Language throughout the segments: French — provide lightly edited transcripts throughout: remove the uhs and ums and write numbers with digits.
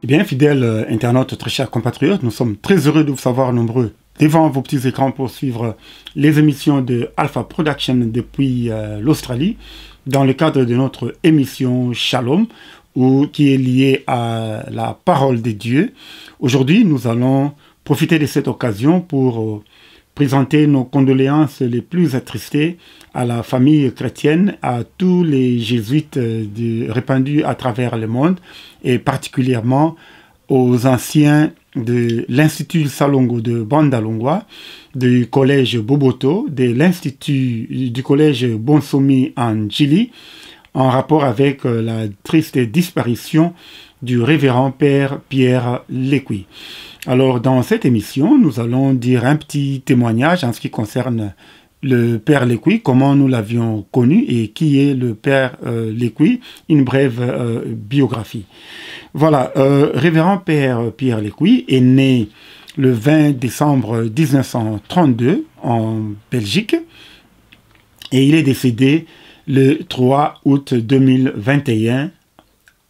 Eh bien, fidèles internautes, très chers compatriotes, nous sommes très heureux de vous savoir nombreux devant vos petits écrans pour suivre les émissions de Alpha Production depuis l'Australie, dans le cadre de notre émission Shalom, qui est liée à la parole de Dieu. Aujourd'hui, nous allons profiter de cette occasion pour présenter nos condoléances les plus attristées à la famille chrétienne, à tous les jésuites répandus à travers le monde, et particulièrement aux anciens de l'Institut Salongo de Bandalungwa, du collège Boboto, de l'Institut du collège Bonsomi en Chili, en rapport avec la triste disparition du révérend Père Pierre Lécuy. Alors, dans cette émission, nous allons dire un petit témoignage en ce qui concerne le Père Lécuy, comment nous l'avions connu et qui est le Père Lécuy, une brève biographie. Voilà, révérend Père Pierre Lécuy est né le 20 décembre 1932 en Belgique et il est décédé le 3 août 2021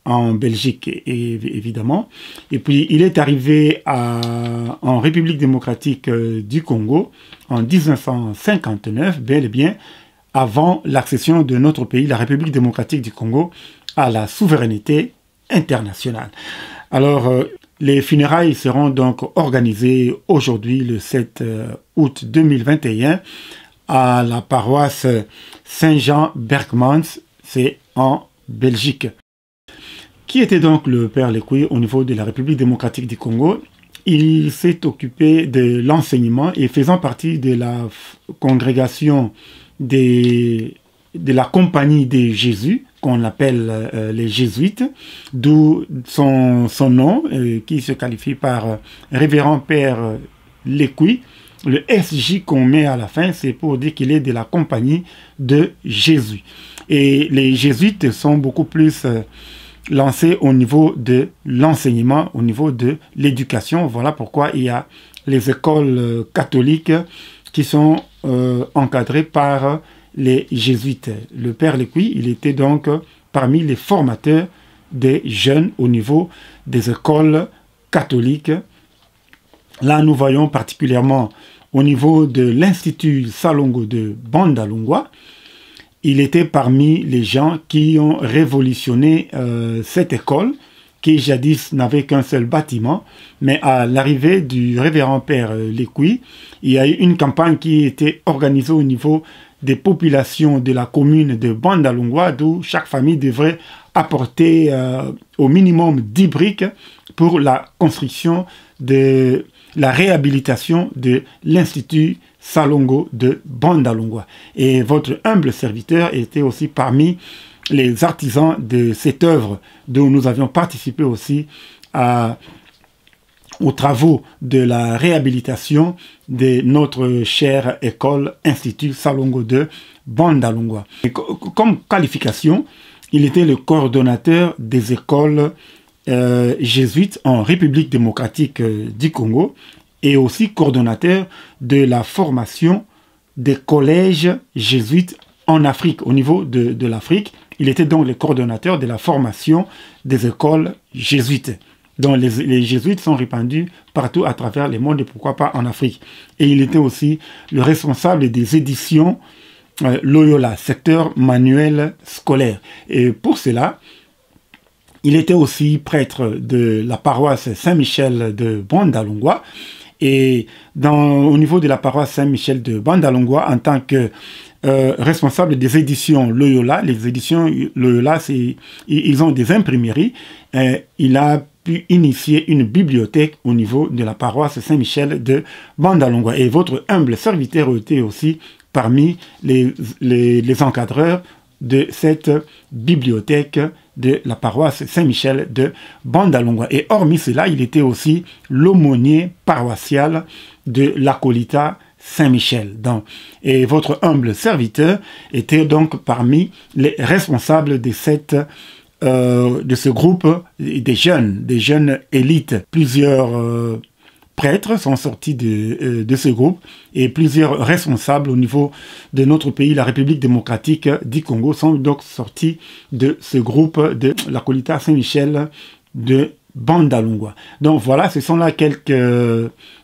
en Belgique, évidemment. Et puis, il est arrivé en République démocratique du Congo en 1959, bel et bien avant l'accession de notre pays, la République démocratique du Congo, à la souveraineté internationale. Alors, les funérailles seront donc organisées aujourd'hui, le 7 août 2021, à la paroisse Saint-Jean-Bergmans, c'est en Belgique. Qui était donc le Père Lécuy au niveau de la République démocratique du Congo? Il s'est occupé de l'enseignement et faisant partie de la congrégation de la Compagnie de Jésus, qu'on appelle les Jésuites, d'où son nom, qui se qualifie par Révérend Père Lécuy. Le SJ qu'on met à la fin, c'est pour dire qu'il est de la Compagnie de Jésus. Et les Jésuites sont beaucoup plus lancés au niveau de l'enseignement, au niveau de l'éducation. Voilà pourquoi il y a les écoles catholiques qui sont encadrées par les jésuites. Le Père Lécuy, il était donc parmi les formateurs des jeunes au niveau des écoles catholiques. Là, nous voyons particulièrement au niveau de l'Institut Salongo de Bandalungwa, il était parmi les gens qui ont révolutionné cette école, qui jadis n'avait qu'un seul bâtiment, mais à l'arrivée du révérend Père Lécuy, il y a eu une campagne qui était organisée au niveau des populations de la commune de Bandalungwa, d'où chaque famille devrait apporter au minimum 10 briques pour la construction de la réhabilitation de l'Institut Salongo de Bandalungwa. Et votre humble serviteur était aussi parmi les artisans de cette œuvre, dont nous avions participé aussi aux travaux de la réhabilitation de notre chère école Institut Salongo de Bandalungwa. Et comme qualification, il était le coordonnateur des écoles jésuites en République démocratique du Congo et aussi coordonnateur de la formation des collèges jésuites en Afrique, au niveau de l'Afrique. Il était donc le coordonnateur de la formation des écoles jésuites, dont les jésuites sont répandus partout à travers le monde et pourquoi pas en Afrique. Et il était aussi le responsable des éditions Loyola, secteur manuel scolaire. Et pour cela, il était aussi prêtre de la paroisse Saint-Michel de Bandalungwa. Et au niveau de la paroisse Saint-Michel de Bandalungwa, en tant que responsable des éditions Loyola, les éditions Loyola, ils ont des imprimeries, il a pu initier une bibliothèque au niveau de la paroisse Saint-Michel de Bandalungwa. Et votre humble serviteur était aussi parmi les encadreurs de cette bibliothèque de la paroisse Saint-Michel de Bandalungwa. Et hormis cela, il était aussi l'aumônier paroissial de l'Acolita Saint-Michel. Et votre humble serviteur était donc parmi les responsables de ce groupe des jeunes élites. Plusieurs prêtres sont sortis de ce groupe et plusieurs responsables au niveau de notre pays, la République démocratique du Congo, sont donc sortis de ce groupe de l'Acolita Saint-Michel de Bandalungwa. Donc voilà, ce sont là quelques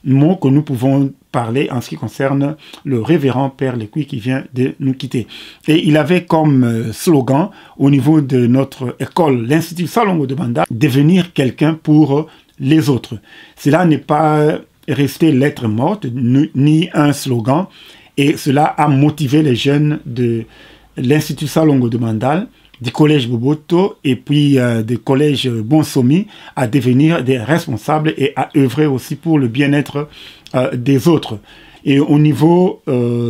mots que nous pouvons parler en ce qui concerne le révérend Père Lekui qui vient de nous quitter. Et il avait comme slogan au niveau de notre école, l'Institut Salongo de Banda, devenir quelqu'un pour les autres. Cela n'est pas resté lettre morte, ni un slogan, et cela a motivé les jeunes de l'Institut Salongo de Mandal, du collège Boboto et puis du collège Bonsomi à devenir des responsables et à œuvrer aussi pour le bien-être des autres. Et au niveau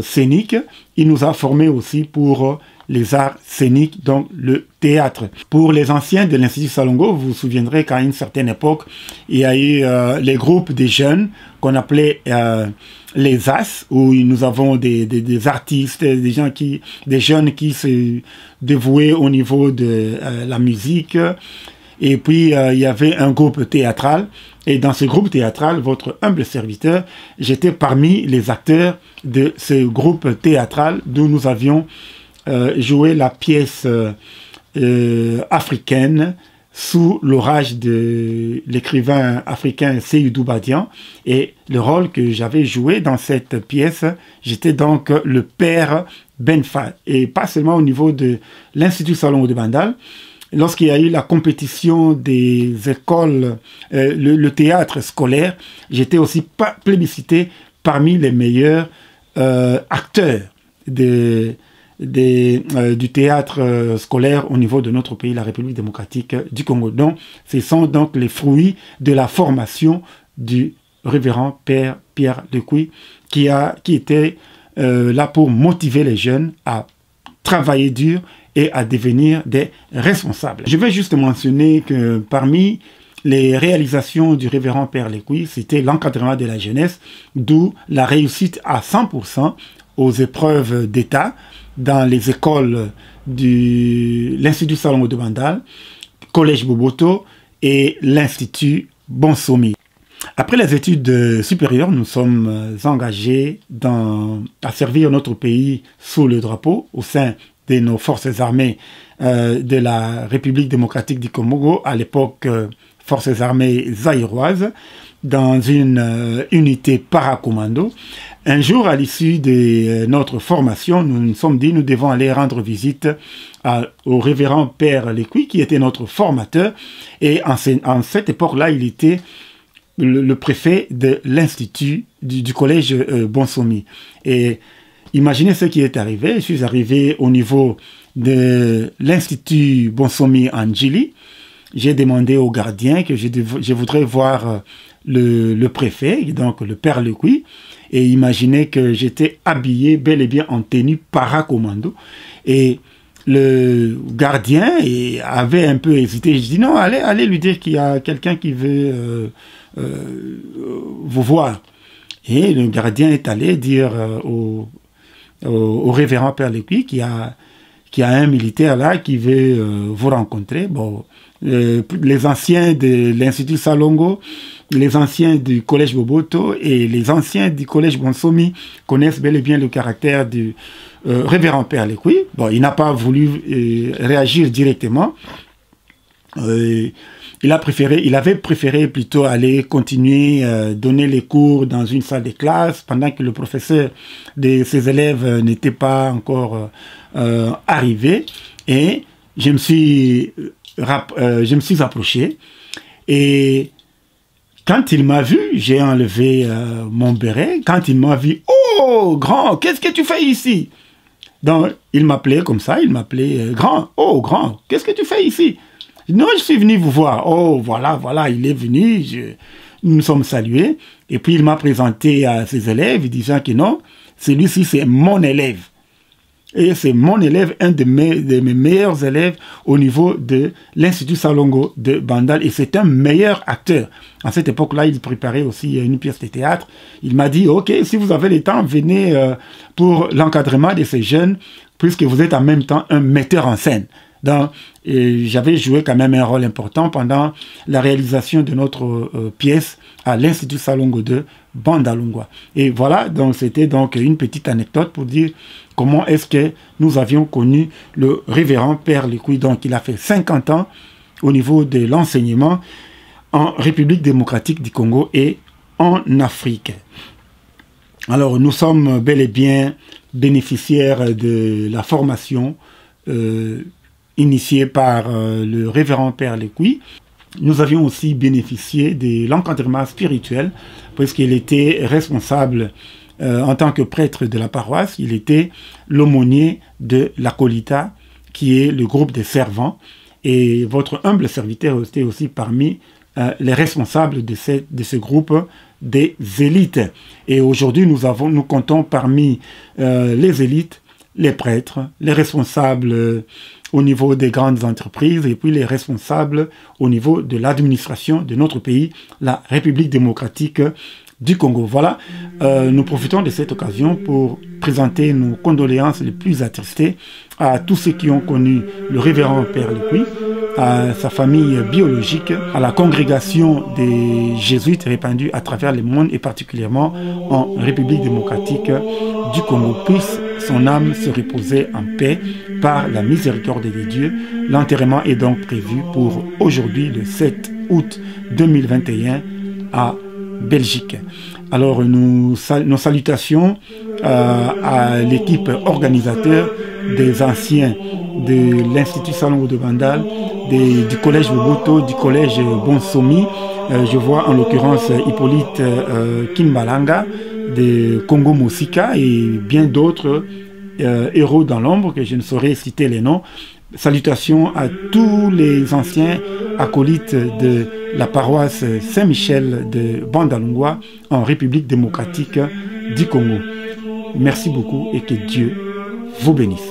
scénique, il nous a formés aussi pour les arts scéniques, donc le théâtre. Pour les anciens de l'Institut Salongo, vous vous souviendrez qu'à une certaine époque, il y a eu les groupes des jeunes qu'on appelait les As, où nous avons des artistes, des jeunes qui se dévouaient au niveau de la musique. Et puis, il y avait un groupe théâtral. Et dans ce groupe théâtral, votre humble serviteur, j'étais parmi les acteurs de ce groupe théâtral d'où nous avions joué la pièce africaine sous l'orage de l'écrivain africain Seydou Badian. Et le rôle que j'avais joué dans cette pièce, j'étais donc le père Benfa. Et pas seulement au niveau de l'Institut Salongo de Bandal. Lorsqu'il y a eu la compétition des écoles, le théâtre scolaire, j'étais aussi plébiscité parmi les meilleurs acteurs du théâtre scolaire au niveau de notre pays, la République démocratique du Congo. Donc, ce sont donc les fruits de la formation du révérend Père Pierre Lekui qui était là pour motiver les jeunes à travailler dur et à devenir des responsables. Je vais juste mentionner que parmi les réalisations du révérend Père Lekui, c'était l'encadrement de la jeunesse, d'où la réussite à 100% aux épreuves d'État dans les écoles de l'Institut Salongo de Bandal, Collège Boboto et l'Institut Bonsomi. Après les études supérieures, nous sommes engagés à servir notre pays sous le drapeau au sein de nos forces armées de la République démocratique du Congo, à l'époque forces armées zaïroises, dans une unité paracommando. Un jour, à l'issue de notre formation, nous nous sommes dit nous devons aller rendre visite au révérend Père Lekui, qui était notre formateur. Et en cette époque-là, il était le préfet de l'Institut du collège Bonsomi. Et imaginez ce qui est arrivé. Je suis arrivé au niveau de l'Institut Bonsomi en Djili. J'ai demandé au gardien que je voudrais voir le préfet, donc le Père Lekui. Et imaginez que j'étais habillé bel et bien en tenue paracommando. Et le gardien avait un peu hésité. Je dis non, allez lui dire qu'il y a quelqu'un qui veut vous voir. Et le gardien est allé dire au révérend Père Lekui qu'il y a un militaire là qui veut vous rencontrer. Bon, les anciens de l'Institut Salongo, les anciens du collège Boboto et les anciens du collège Bonsomi connaissent bel et bien le caractère du révérend Père Lekui. Bon, il n'a pas voulu réagir directement. Il avait préféré plutôt aller continuer donner les cours dans une salle de classe pendant que le professeur de ses élèves n'était pas encore arrivé. Et je me suis approché et quand il m'a vu, j'ai enlevé mon béret. Quand il m'a vu, oh grand, qu'est-ce que tu fais ici? Donc il m'appelait comme ça, il m'appelait grand, oh grand, qu'est-ce que tu fais ici? Non, je suis venu vous voir. Oh, voilà, il est venu, nous nous sommes salués. Et puis, il m'a présenté à ses élèves, disant que non, celui-ci, c'est mon élève. Et c'est mon élève, un de mes meilleurs élèves au niveau de l'Institut Salongo de Bandal. Et c'est un meilleur acteur. À cette époque-là, il préparait aussi une pièce de théâtre. Il m'a dit, OK, si vous avez le temps, venez pour l'encadrement de ces jeunes, puisque vous êtes en même temps un metteur en scène. Donc, j'avais joué quand même un rôle important pendant la réalisation de notre pièce à l'Institut Salongo de Bandalungwa. Et voilà, donc c'était donc une petite anecdote pour dire comment est-ce que nous avions connu le révérend Père Lekui. Donc, il a fait 50 ans au niveau de l'enseignement en République démocratique du Congo et en Afrique. Alors, nous sommes bel et bien bénéficiaires de la formation initiée par le révérend Père Lécoui. Nous avions aussi bénéficié de l'encadrement spirituel, puisqu'il était responsable en tant que prêtre de la paroisse. Il était l'aumônier de l'Acolita, qui est le groupe des servants. Et votre humble serviteur était aussi parmi les responsables de ce groupe des élites. Et aujourd'hui, nous comptons parmi les élites, les prêtres, les responsables au niveau des grandes entreprises et puis les responsables au niveau de l'administration de notre pays, la République démocratique du Congo. Voilà, nous profitons de cette occasion pour présenter nos condoléances les plus attristées à tous ceux qui ont connu le révérend Père Lécoui, à sa famille biologique, à la congrégation des jésuites répandus à travers le monde et particulièrement en République démocratique du Congo. Puisse son âme se reposer en paix par la miséricorde de Dieu. L'enterrement est donc prévu pour aujourd'hui, le 7 août 2021 à Belgique. Alors, nos salutations à l'équipe organisateur des anciens de l'Institut Salongo de Bandal, du collège Boboto, du collège Bonsomi. Je vois en l'occurrence Hippolyte Kimbalanga, de Congo Mosika et bien d'autres héros dans l'ombre que je ne saurais citer les noms. Salutations à tous les anciens acolytes de la paroisse Saint-Michel de Bandalungwa en République démocratique du Congo. Merci beaucoup et que Dieu vous bénisse.